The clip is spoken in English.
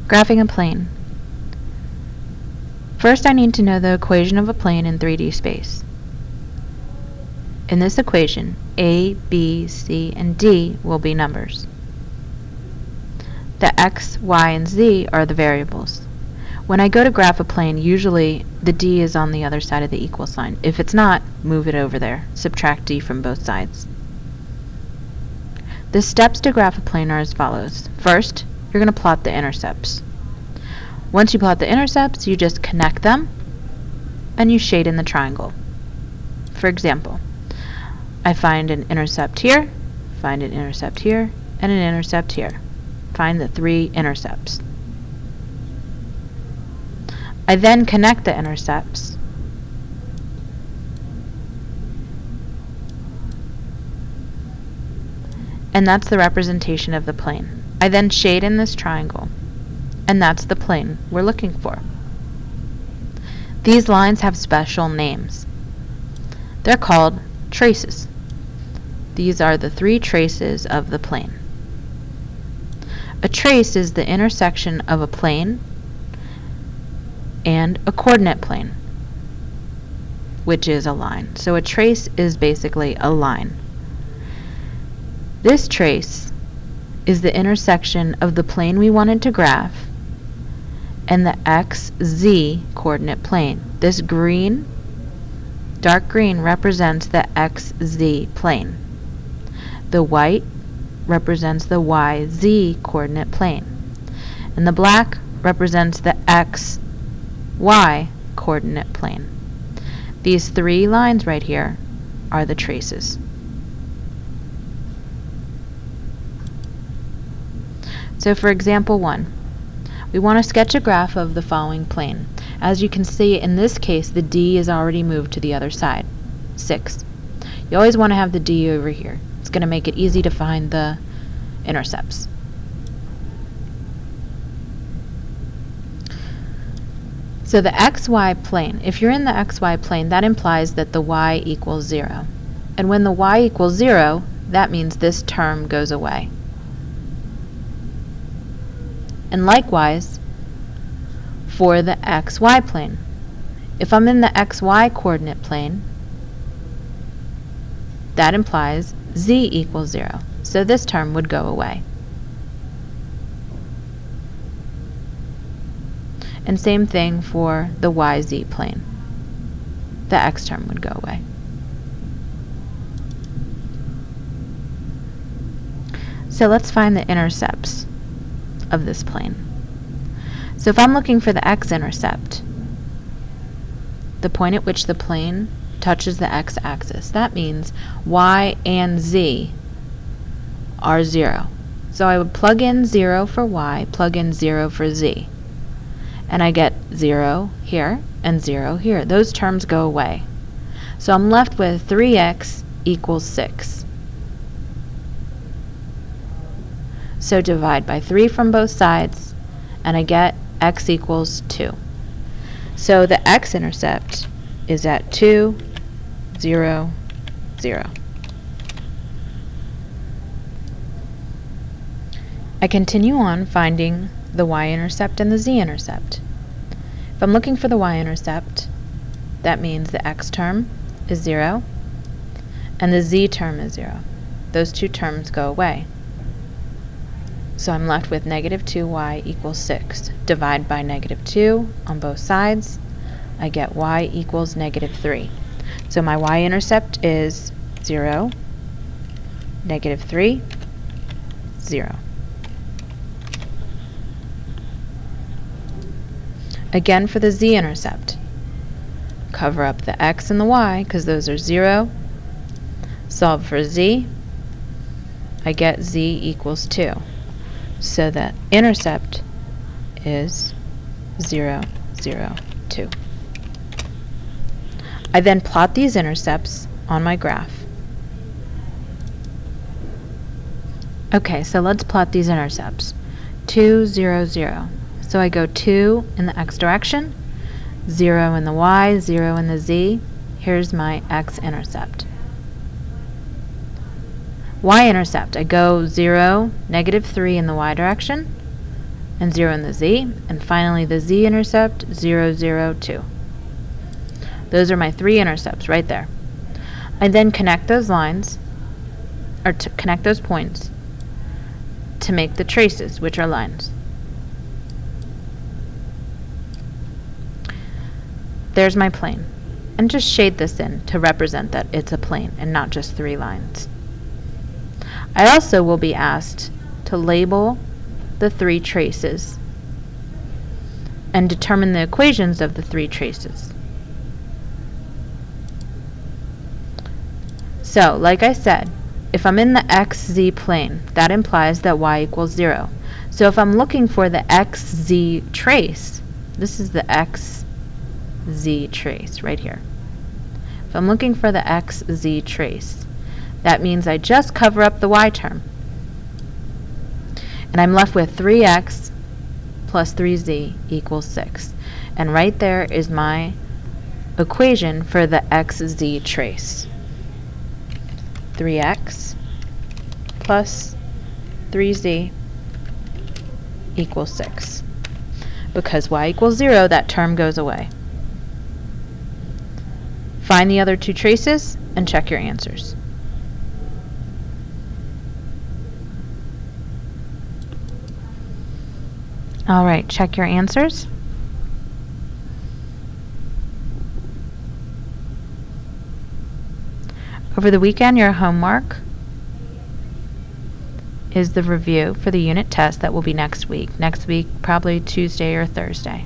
Graphing a plane. First, I need to know the equation of a plane in 3D space. In this equation, A, B, C, and D will be numbers. The x, y, and z are the variables. When I go to graph a plane, usually the d is on the other side of the equal sign. If it's not, move it over there. Subtract d from both sides. The steps to graph a plane are as follows. First, you're going to plot the intercepts. Once you plot the intercepts, you just connect them and you shade in the triangle. For example, I find an intercept here, find an intercept here, and an intercept here. Find the 3 intercepts. I then connect the intercepts and that's the representation of the plane. I then shade in this triangle and that's the plane we're looking for. These lines have special names. They're called traces. These are the 3 traces of the plane. A trace is the intersection of a plane and a coordinate plane, which is a line. So a trace is basically a line. This trace is the intersection of the plane we wanted to graph and the xz coordinate plane. This green, dark green, represents the xz plane. The white represents the yz coordinate plane. And the black represents the xy coordinate plane. These 3 lines right here are the traces. So for example 1, we want to sketch a graph of the following plane. As you can see, in this case, the D is already moved to the other side, 6. You always want to have the D over here. It's going to make it easy to find the intercepts. So the xy plane, if you're in the xy plane, that implies that the y equals 0. And when the y equals 0, that means this term goes away. And likewise, for the xy plane. If I'm in the xy coordinate plane, that implies z equals 0. So this term would go away. And same thing for the yz plane. The x term would go away. So let's find the intercepts of this plane. So if I'm looking for the x-intercept, the point at which the plane touches the x-axis, that means y and z are 0. So I would plug in 0 for y, plug in 0 for z. And I get 0 here and 0 here. Those terms go away. So I'm left with 3x equals 6. So divide by 3 from both sides, and I get x equals 2. So the x-intercept is at 2, 0, 0. I continue on finding the y-intercept and the z-intercept. If I'm looking for the y-intercept, that means the x term is 0 and the z term is 0. Those 2 terms go away. So I'm left with negative 2y equals 6. Divide by negative 2 on both sides, I get y equals negative 3. So my y-intercept is 0, negative 3, 0. Again for the z-intercept. Cover up the x and the y because those are 0. Solve for z. I get z equals 2. So the intercept is 0, 0, 2. I then plot these intercepts on my graph. Okay, so let's plot these intercepts. 2, 0, 0. So I go 2 in the x direction, 0 in the y, 0 in the z. Here's my x-intercept. Y-intercept, I go 0, negative 3 in the y direction, and 0 in the z, and finally the z-intercept, 0, 0, 2. Those are my 3 intercepts right there. I then connect those lines, or to connect those points, to make the traces, which are lines. There's my plane. And just shade this in to represent that it's a plane and not just 3 lines. I also will be asked to label the 3 traces and determine the equations of the 3 traces. So, like I said, if I'm in the xz plane, that implies that y equals 0. So if I'm looking for the xz trace, this is the xz trace right here. If I'm looking for the xz trace, that means I just cover up the y term. And I'm left with 3x plus 3z equals 6. And right there is my equation for the xz trace. 3x plus 3z equals 6. Because y equals 0, that term goes away. Find the other 2 traces and check your answers. All right, check your answers. Over the weekend, your homework is the review for the unit test that will be next week. Next week, probably Tuesday or Thursday.